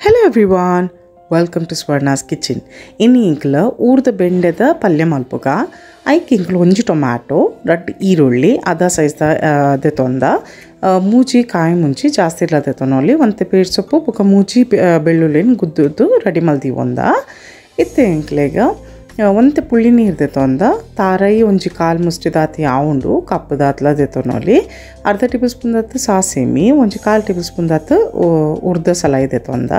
Hello everyone, welcome to Swarna's Kitchen. In Inkla, urda bendeda palya malpuga. Aik inkla onji tomato, red ಈರುಳ್ಳಿ ಅದ size ದೆತೊಂದ ಮೂಜಿ ಕಾಯಿ ಮುಂಚಿ ಜಾಸ್ತಿ ಇಲ್ಲ ದೆತೊನೊಲಿ ಒಂತೆ ಪೇರ್ ಸೊಪ್ಪು ಪುಕ ಮೂಜಿ ಬೆಳ್ಳುಳ್ಳಿನ ಗುದ್ದುದ್ದು ರೆಡಿ ಮಲ್ದಿ ಒಂದ ಇತ್ತೆ ಇಂಕ್ಲೆಗ ಒಂತೆ ಪುಳ್ಳಿ ನೀರು ದೆತೊಂದ ತಾರೈ ಒಂಜಿ ಕಾಲ್ ಮುಷ್ಟಿ ದಾತಿ ಆವುಂಡು ಕಪ್ಪು ದಾತ್ಲ ದೆತೊನೊಲಿ ಅರ್ಧ ಟೇಬಲ್ ಸ್ಪೂನ್ ದಾತ್ ಸಾಸಿಮಿ ಒಂಜಿ ಕಾಲ್ ಟೇಬಲ್ ಸ್ಪೂನ್ ದಾತ್ ಉರ್ದ ಸಲಾಯಿ ದೆತೊಂದ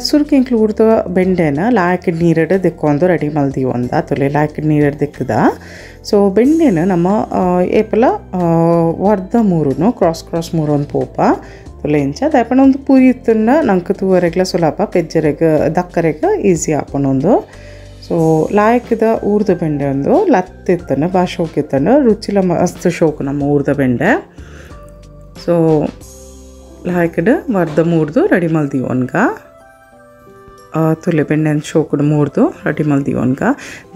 ಸುರ್ಕೆ ಇಂಕ್ಲು ಉರ್ದ ಬೆಂಡೆನ ಲಾಯಕಿಡ್ ನೀರಡು ದೆಕ್ಕೊಂದು ರೆಡಿ ಮಲ್ದಿ ಒಂದ ತೊಲೆ ಲಾಯಕಿಡ್ ನೀರಡು ದೆಕ್ಕದ ಸೊ ಬೆಂಡೆನ ನಮ್ಮ ಏಪಲ ವರ್ಧ ಮೂರುನು ಕ್ರಾಸ್ ಮೂರು ಒಂದು ಪೋಪ ತೊಲೆ ಇಂಚ ದಾಯಪಣ ಒಂದು ಪೂರಿ ಇತ್ತನ್ನ ನಂಗೆ ತೂವರೆಗ್ಲ ಸುಲಭ ಪೆಜ್ಜರೆಗ ದಕ್ಕರೆಗ ಈಸಿ ಹಾಕೊಂಡೊಂದು ಸೊ ಲಾಯಕಿದ ಊರ್ದ ಬೆಂಡೆ ಒಂದು ಲತ್ತಿತ್ತನ ಭಾಳ ಶೋಕ್ ಇತ್ತನ ರುಚಿಲ ಮಸ್ತ್ ಶೋಕು ನಮ್ಮ ಊರ್ದ ಬೆಂಡೆ ಸೊ ಲಾಯಕಿಡ ವರ್ಧ ಮೂರ್ದು ರೆಡಿ ಮಲ್ದಿ ಒನ್ಗ ತುಲೆ ಬೆಂಡೆನ ಶೋಕುಡು ಮೂರ್ದು ರೆಡಿ ಮಲ್ದಿ ಒನ್ಗ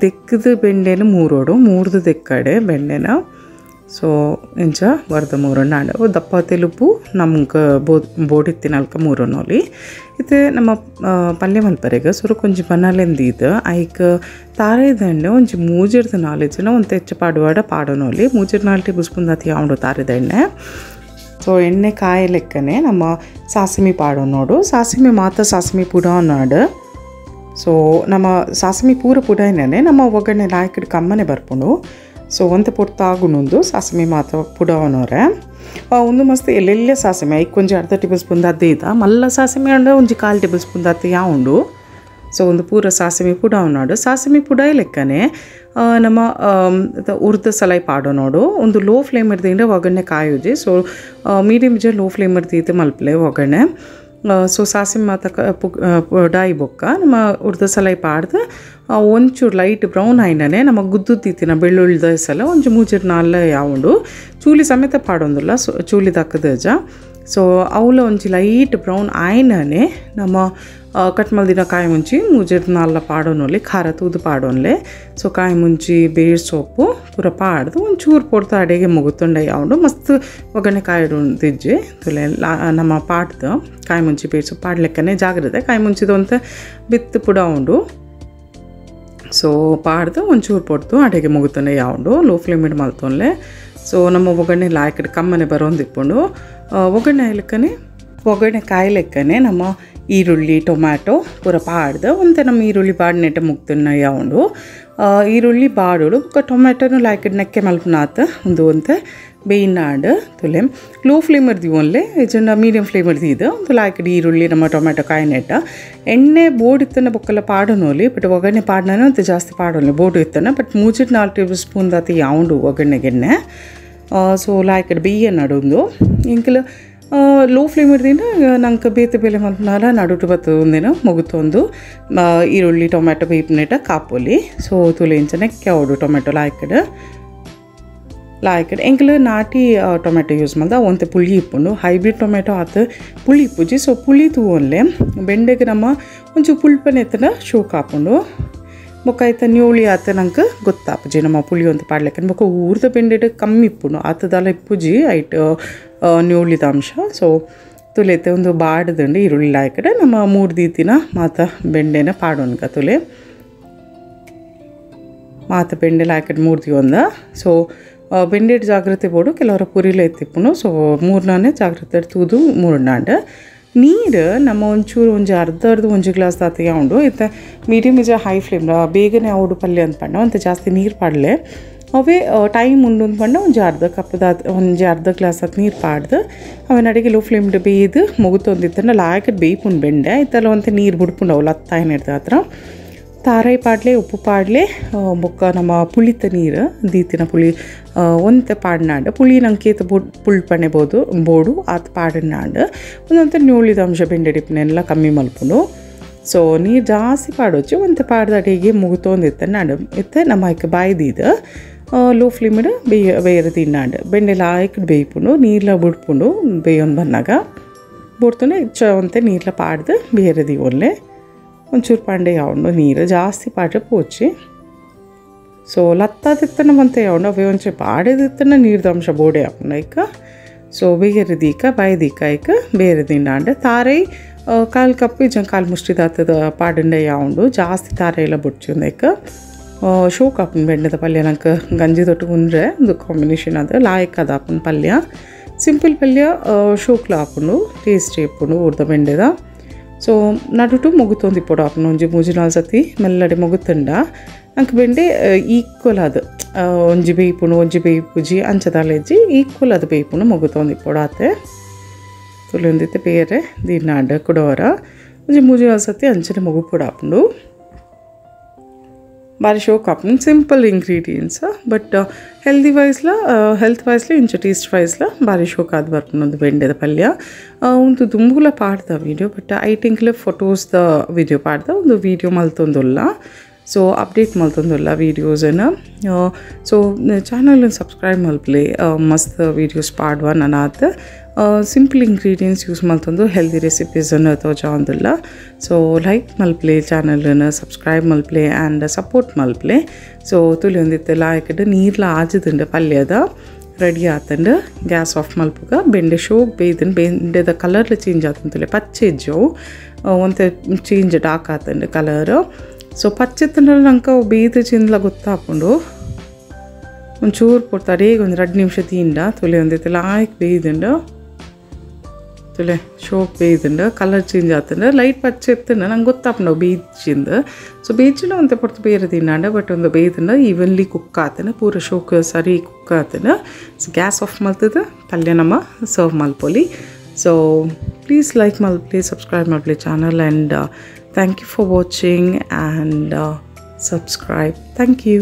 ದೆಕ್ಕದ ಬೆಂಡೆನ ಮೂರ್ದು ದೆಕ್ಕಡೆ ಬೆಂಡೆನ ಸೊ ಇಂಚ ವರ್ಧ ಮೂರನ್ನ ಆಂಡ ದಪ್ಪ ತೆಲುಪು ನಮ್ಗೆ ಬೋಡಿತ್ತಿನಲ್ಕ ಮೂರನ್ನೋಲಿ ಇದು ನಮ್ಮ ಪಲ್ಯ ಮಲ್ಪರೆಗ ಸುರು ಕೊಂಚ ಬನಾಲೆಂದಿದ್ದು ಐಕ್ ತಾರೆದಂಡೆ ಒಂಜಿ ಮೂಜಿರ್ದ ನಾಲೆಜ್ನ ಒಂದು ತೆಚ್ಚ ಪಾಡುವಾಡ ಪಾಡೋನೋಲಿ 3-4 ಟೇಬಲ್ ಸ್ಪೂನ್ ದಾತಿ ಯಾವುದು ತಾರೆದಂಡೆ ಸೊ ಎಣ್ಣೆ ಕಾಯಿ ಲೆಕ್ಕನೆ ನಮ್ಮ ಸಾಸಿಮಿ ಪಾಡೋ ನೋಡು ಸಾಸಿಮಿ ಸಾಸಿಮಿ ಪುಡ ನಾಡು ಸೊ ನಮ್ಮ ಸಾಸಿಮಿ ಪೂರ ಏನೇ ನಮ್ಮ ಒಗ್ಗರಣೆ ಲಾಯಕಿಡ್ ಕಮ್ಮನೆ ಬರ್ಪುಂಡು ಸೊ ಒಂದು ಪೊರ್ತಾಗುನೊಂದು ಸಾಸಿಮಿ ಪುಡ ಅವನವ್ರೆ ಒಂದು ಮಸ್ತ್ ಎಲ್ಲೆಲ್ಲೇ ಸಾಸಿಮಿ ಐಕ್ ಒಂಜಿ ಅರ್ಧ ಟೇಬಲ್ ಸ್ಪೂನ್ ದಾತೆ ಇದ್ದ ಮಲ್ಲ ಸಾಸಿಮಿ ಅಂಡ ಒಂಜಿ 1/4 ಟೇಬಲ್ ಸ್ಪೂನ್ ದಾತೆ ಯಾವುಂಡು ಸೊ ಒಂದು ಪೂರ ಸಾಸಿಮಿ ಪುಡ ಅವನಾಡು ಸಾಸಿಮಿ ಪುಡ ಲೆಕ್ಕನೆ ನಮ್ಮ ಉರ್ದ ಸಲಾಯಿ ಪಾಡೋ ನೋಡು ಒಂದು ಲೋ ಫ್ಲೇಮ್ ಇರ್ದಿಂದ ಒಗ್ಗರಣೆ ಕಾಯೋಜಿ ಸೊ ಮೀಡಿಯಮ್ ಇಜ ಲೋ ಫ್ಲೇಮ್ ಇರ್ತಿತ್ತು ಮಲ್ಪಲೆ ಒಗ್ಗರಣೆ ಸೊ ಸಾಸಿಮಿ ಡಾಯಿ ಬೊಕ್ಕ ನಮ್ಮ ಉರ್ದ ಸಲಾಯಿ ಪಾಡ್ದು ಒಂಚೂರು ಲೈಟ್ ಬ್ರೌನ್ ಆಯ್ನೇ ನಮ್ಮ ಗುದ್ದುತ್ತೀತಿನ ಬೆಳ್ಳುಳ್ಳಿದ ಸಲ ಒಂಚು 3-4 ಯಾವುಂಡು ಚೂಲಿ ಸಮೇತ ಪಾಡೊಂದಿಲ್ಲ ಸೊ ಚೂಲಿ ದಕ್ಕದಜ ಸೊ ಅವಲ ಒಂಚಿ ಲೈಟ್ ಬ್ರೌನ್ ಆಯ್ನೇ ನಮ್ಮ ಕಟ್ ಮಲ್ದಿನ ಕಾಯಿ ಮುಂಚಿ 3-4 ಪಾಡೋನಲ್ಲಿ ಖಾರ ತೂದು ಪಾಡೋನ್ಲೆ ಸೊ ಕಾಯಿ ಮುಂಚಿ ಬೇರ್ ಸೊಪ್ಪು ಪೂರ ಪಾಡ್ದು ಒಂಚೂರು ಪೊಡ್ದು ಅಡೆಗೆ ಮುಗುತ್ತೊಂಡೆ ಯಾವುದು ಮಸ್ತ್ ಒಗ್ಗರಣೆ ಕಾಯಿ ತಿಜ್ಜಿ ತುಲೆ ನಮ್ಮ ಪಾಡ್ದು ಕಾಯಿ ಮುಂಚಿ ಬೇರ್ ಸೊಪ್ಪು ಪಾಡ್ಲೆಕ್ಕನೆ ಜಾಗ್ರತೆ ಕಾಯಿ ಮುಂಚಿದ ಅಂತ ಬಿತ್ತು ಪುಡ ಉಂಡು ಸೊ ಪಾಡ್ದು ಒಂಚೂರು ಪೊಡ್ದು ಅಡೆಗೆ ಮುಗುತ್ತೊಂಡೆ ಯಾವುದು ಲೋ ಫ್ಲೇಮ್ ಇಡ್ ಮಲ್ತೊನ್ಲೆ ಸೊ ನಮ್ಮ ಒಗ್ಗರಣೆ ಲಾಯಕಿಡ್ ಕಮ್ಮನೆ ಬರೋಂದಿಪ್ಪುಂಡು ಒಗ್ಗರಣೆ ಕಾಯಿ ಲೆಕ್ಕನೆ ನಮ್ಮ ಈರುಳ್ಳಿ ಟೊಮ್ಯಾಟೊ ಪೂರ ಪಾಡ್ದು ಒಂತೆ ನಮ್ಮ ಈರುಳ್ಳಿ ಬಾಡ್ನೆಟ ಮುಗ್ತನ್ನ ಯಾವುದು ಈರುಳ್ಳಿ ಬಾಡೋಡು ಟೊಮ್ಯಾಟೊನು ಲಾಯಕಿಡ್ ನೆಕ್ಕೆ ಮಲ್ಪನಾತ್ ಒಂತೆ ಬೇಯಿನಾಡು ತುಲೆ ಲೋ ಫ್ಲೇಮ್ ಇರ್ದೀವನ್ಲೆ ಇದನ್ನ ಮೀಡಿಯಮ್ ಫ್ಲೇಮ್ ಇರ್ದಿದ್ದು ಒಂದು ಲಾಯಕಿಡ್ ಈರುಳ್ಳಿ ನಮ್ಮ ಟೊಮ್ಯಾಟೊ ಕಾಯಿ ನೆಟ್ಟ ಎಣ್ಣೆ ಬೋರ್ಡ್ ಇತ್ತನ ಬೊಕ್ಕಲ್ಲ ಪಾಡೋನೋಲಿ ಬಟ್ ಒಗ್ಗರಣೆ ಪಾಡ್ನಾನು ಅಂತ ಜಾಸ್ತಿ ಪಾಡೋಲ್ಲ ಬೋರ್ಡು ಇತ್ತನ ಬಟ್ 3-4 ಟೇಬಲ್ ಸ್ಪೂನ್ ದಾತಿ ಯಾವುದು ಒಗ್ಗರಣೆಗೆಣ್ಣೆ ಸೊ ಲಾಯಕಿಡ್ ಬೇಯ ನಡೊಂದು ಇಂಕಲು ಲೋ ಫ್ಲೇಮ್ ಇರ್ದಿಂದ ನಂಗೆ ಬೇತೆ ಬೇಲೆ ಮಲ್ಪನಾಲ ನಡುಟು ಬತ್ತೊಂದಿನ ಮುಗುತ್ತೊಂದು ಈರುಳ್ಳಿ ಟೊಮ್ಯಾಟೊ ಬೇಯ್ಪನೇಟ ಕಾಪೋಲಿ ಸೊ ತುಲೆ ಇಂಚ ನೆಕ್ಕೆ ಅವಡು ಟೊಮ್ಯಾಟೊ ಲಾಯಕಿಡ್ ಎಂಕಲು ನಾಟಿ ಟೊಮ್ಯಾಟೊ ಯೂಸ್ ಮಾಡ್ದ ಒಂತೆ ಪುಳಿ ಇಪ್ಪುಂಡು ಹೈಬ್ರಿಡ್ ಟೊಮ್ಯಾಟೊ ಆತ ಪುಳಿ ಇಪ್ಪುಜಿ ಸೊ ಪುಳಿ ತೂವನ್ಲೆ ಬೆಂಡೆಗೆ ನಮ್ಮ ಒಂಚೂರು ಪುಲ್ಪನೆ ಎತ್ತನ ಶೋಕ್ ಹಾಕೊಂಡು ಬೊಕ್ಕ ಆಯ್ತು ನ್ಯೂಳಿ ಆತ ನಂಗೆ ಗೊತ್ತಾಪುಜಿ ನಮ್ಮ ಪುಳಿ ಒಂದು ಪಾಡ್ಲೆಕ್ಕ ಬೊಕ್ಕ ಊರ್ದ ಬೆಂಡೆ ಕಮ್ಮಿ ಇಪ್ಪುಂಡು ಆತದಲ್ಲ ಇಪ್ಪುಜಿ ಐಟ್ ನ್ಯೂಳಿದ ಅಂಶ ಸೊ ತುಲೆತೆ ಒಂದು ಬಾಡ್ದಂಡು ಈರುಳ್ಳಿ ಲಾಯಕಡೆ ನಮ್ಮ 3 ದೀತಿನ ಬೆಂಡೆನ ಪಾಡೋನ್ಗ ತುಲೆ ಬೆಂಡೆ ಲಾಯಕಡೆ 3 ದಿವಂದ ಸೊ ಬೆಂಡೆ ಜಾಗ್ರತೆ ಬೋಡು ಕೆಲವರ ಪುರಿಲೆ ಎತ್ತಿಪ್ಪುನು ಸೊ 3 ಜಾಗ್ರತೆ ತೂದು 3 ನೀರು ನಮ್ಮ ಒಂಚೂರು ಅರ್ಧ ಒಂಜಿ ಗ್ಲಾಸ್ ದಾತಿಗೆ ಉಂಡು ಇತ್ತ ಮೀಡಿಯಮ್ ಇಜ ಹೈ ಫ್ಲೇಮ್ ಬೇಗನೆ ಅವಡು ಪಲ್ಯ ಅಂತ ಪಂಡ ಒಂತೆ ಜಾಸ್ತಿ ನೀರು ಪಾಡಲೆ ಅವೇ ಟೈಮ್ ಉಂಡು ಪಂಡ ಒಂಜಿ ಅರ್ಧ ಗ್ಲಾಸ್ ಹತ್ತು ನೀರು ಪಾಡ್ದು ಅವನ ಅಡಿಗೆ ಲೋ ಫ್ಲೇಮ್ ಬೇಯ್ದು ಮುಗುತ್ತೊಂದಿತ್ತನ ಲಾಯಕಿಡ್ ಬೇಯ್ಪುಂಡು ಬೆಂಡೆ ಇತ್ತಲ್ಲ ಒಂತೆ ನೀರು ಬಿಡ್ಪುಂಡು ಅವಳು ಅತ್ತಾಯಿನ ಇಡ್ದ ಹತ್ರ ತಾರಾಯಿ ಪಾಡ್ಲೆ ಉಪ್ಪು ಪಾಡ್ಲೆ ಬೊಕ್ಕ ನಮ್ಮ ಪುಳಿತ ನೀರು ದೀತಿನ ಪುಳಿ ಒಂತೆ ಪಾಡ್ನಾಂಡು ಪುಳಿ ನಂಗೆ ಪುಳ್ಪಣೆ ಬೋಡು ಆತ ಪಾಡನಾಂಡು ಒಂದಂತ ನ್ಯೂಳಿದ ಅಂಶ ಬೆಂಡೆ ಡಿಪ್ಪನೆಲ್ಲ ಕಮ್ಮಿ ಮಲ್ಪುಂಡು ಸೊ ನೀರು ಜಾಸ್ತಿ ಪಾಡೋಚು ಒಂತೆ ಪಾಡ್ದ ಅಡಿಗೆ ಮುಗುತ್ತೊಂದಿತ್ತ ನಾಡು ಇತ್ತೆ ನಮ್ಮ ಆಯ್ಕೆ ಬಾಯ್ದಿದ್ದು ಲೋ ಫ್ಲೇಮಿಡು ಬೇಯರು ತಿನ್ನಾಂಡು ಬೆಂಡೆ ಲಾಯಕಿಡ್ ಬೇಯ್ಪುಂಡು ನೀರ್ಲ ಬಿಡ್ಪುಂಡು ಬೇಯೊಂದು ಬಂದಾಗ ಬಿಡ್ತುನೆ ಒಂತೆ ನೀರ್ಲ ಪಾಡ್ದು ಬೇರೆ ಒಳ್ಳೆ ಒಂಚೂರು ಪಾಂಡೆ ಯಾವುದು ನೀರು ಜಾಸ್ತಿ ಪಾಡ್ರೆ ಪೋಚಿ ಸೊ ಲತ್ತಾದಿತ್ತನ ಬಂತೆ ಯಾವುದು ಅವೇ ಒಂಚೂರು ಪಾಡೇದಿತ್ತನ ನೀರ್ದ ಅಂಶ ಬೋಡೆ ಹಾಕೊಂಡು ಈಗ ಸೊ ಬೇರೆ ದೀಕ ಬಾಯಿ ದೀಕ ಈಗ ಬೇರೆ ದಿನ ತಾರೈ ಕಾಲು ಕಪ್ ಇಜಂಗೆ ಕಾಲು ಮುಷ್ಟಿದಾತದ ಪಾಡಂಡೆ ಯಾವುದು ಜಾಸ್ತಿ ತಾರೆ ಎಲ್ಲ ಬುಡ್ಚುಂದಕ್ಕೆ ಶೋಕ್ ಹಾಪನ್ ಬೆಂಡದ ಪಲ್ಯ ನಂಗೆ ಗಂಜಿ ತೊಟ್ಟು ಉಂಡ್ರೆ ಒಂದು ಕಾಂಬಿನೇಷನ್ ಅದು ಲಾಯಕ್ ಅದು ಹಾಪನ್ ಪಲ್ಯ ಸಿಂಪಲ್ ಪಲ್ಯ ಶೋಕ್ಲ ಹಾಕೊಂಡು ಟೇಸ್ಟ್ ಇಪ್ಪುಂಡು ಊರ್ದ ಬೆಂಡೆದ ಸೊ ನಡುಟು ಮುಗುತ್ತೊಂದು ಇಪ್ಪಡು ಹಾಪನು ಒಂಜಿ ಮೂಜಿ ನಾಲ್ಕು ಸತಿ ಮೆಲ್ಲಡೆ ಮುಗುತ್ತಂಡ ನಂಗೆ ಬೆಂಡೆ ಈಕ್ವಲ್ ಅದು ಒಂಜಿ ಬೇಯ್ಪುಣು ಒಂಜಿ ಬೇಯ್ಪುಜಿ ಅಂಚದಾಲೆಜ್ಜಿ ಈಕ್ವಲ್ ಅದು ಬೇಯ್ಪುಣು ಮುಗುತ್ತೊಂದು ಇಪ್ಪಡು ಆತೆ ತುಳಿಯೊಂದಿತ್ತೆ ಬೇರೆ ದೀನ ಅಡ್ಡ ಕೊಡೋರ ಒಂಜಿ ಮೂಜಿ ನಾಲ್ಕು ಸತಿ ಅಂಚನೆ ಮುಗು ಪುಡ ಹಾಪುಂಡು ಭಾರಿ ಶೋಕ್ ಹಾಪುಂಡು ಸಿಂಪಲ್ ಇಂಗ್ರೀಡಿಯೆಂಟ್ಸ್ ಬಟ್ ಹೆಲ್ತ್ ವೈಸ್ಲ ಇಂಚ ಟೇಸ್ಟ್ ವೈಸ್ಲ ಭಾರಿ ಶೋಕ್ ಆದ್ ಬರ್ಪುಂಡು ಬೆಂಡೆದ ಪಲ್ಯ ಒಂದು ದುಂಬುಲ ಪಾಡ್ದ ವೀಡಿಯೋ ಬಟ್ ಐ ಥಿಂಕ್ಲ ಫೋಟೋಸ್ದ ವೀಡಿಯೋ ಪಾಡ್ದ ಒಂದು ವೀಡಿಯೋ ಮಲ್ತೊಂದುಲ್ಲ ಸೊ ಅಪ್ಡೇಟ್ ಮಲ್ತೊಂದುಲ್ಲ ವೀಡಿಯೋಸನ್ನು ಸೊ ಚಾನಲ್ನ ಸಬ್ಸ್ಕ್ರೈಬ್ ಮಲ್ಪ್ಲೆ ಮಸ್ತ್ ವೀಡಿಯೋಸ್ ಪಾಡುವ ನನಾತ್ ಸಿಂಪಲ್ ಇಂಗ್ರೀಡಿಯೆಂಟ್ಸ್ ಯೂಸ್ ಮಲ್ತೊಂದು ಹೆಲ್ದಿ ರೆಸಿಪೀಸನ್ನು ತೋಜಾ ಒಂದಿಲ್ಲ ಸೊ ಲೈಕ್ ಮಲ್ಪ್ಲೆ ಚಾನಲ್ನ ಸಬ್ಸ್ಕ್ರೈಬ್ ಮಲ್ಪ್ಲೆ ಆ್ಯಂಡ್ ಸಪೋರ್ಟ್ ಮಲ್ಪ್ಲೆ ಸೊ ತುಳಿಯೊಂದಿತ್ತೆ ಲಾಯಕಡ್ ನೀರ್ಲ ಆಜದಂಡು ಪಲ್ಯದ ರೆಡಿ ಆತಂಡು ಗ್ಯಾಸ್ ಆಫ್ ಮಲ್ಪುಗ ಬೆಂಡೆ ಶೋಕ್ ಬೇಯ್ದನ್ ಬೆಂಡೆದ ಕಲರ್ಲ ಚೇಂಜ್ ಆತಂತಲೆ ಪಚ್ಚೆ ಇಜ್ಜವು ಒಂತೆ ಚೇಂಜ್ ಡಾರ್ಕ್ ಆತಂಡು ಕಲರ್ ಸೊ ಪಚ್ಚೆ ತಂದ್ರೆ ನಂಗೆ ಬೇಯ್ದು ಚಿಂದ್ಲ ಗೊತ್ತಾಕೊಂಡು ಒಂಚೂರು ಕೊಡ್ತಾರೆ ಈಗ ಒಂದು 2 ನಿಮಿಷ ತೀಂಡ ತುಲೆ ಒಂದೈತೆ ಲಾಯ್ಕ್ ಬೇಯ್ದಂಡು ತುಲೆ ಶೋಕ್ ಬೇಯ್ದಂಡು ಕಲರ್ ಚೇಂಜ್ ಆತಂಡು ಲೈಟ್ ಪಚ್ಚೆ ಎತ್ತಂಡು ನಂಗೆ ಗೊತ್ತಾಪಂಡು ಬೇಯ್ಚಿಂದು ಸೊ ಬೇಯ್ಚಿಂಡ ಒಂತೆ ಪೊರ್ತು ಬೇರೆ ತಿನ್ನಾಂಡ ಬಟ್ ಒಂದು ಬೇಯ್ದಂಡು ಈವನ್ಲಿ ಕುಕ್ ಆತಂಡು ಪೂರ ಶೋಕ್ ಸರಿ ಕುಕ್ ಆತಂಡು ಸೊ ಗ್ಯಾಸ್ ಆಫ್ ಮಲ್ತದ ಪಲ್ಯ ನಮ್ಮ ಸರ್ವ್ ಮಲ್ಪೊಲಿ ಸೊ ಪ್ಲೀಸ್ ಲೈಕ್ ಮಲ್ಪ್ಲೆ ಸಬ್ಸ್ಕ್ರೈಬ್ ಮಲ್ಪ್ಲೆ channel and thank you for watching and subscribe. Thank you.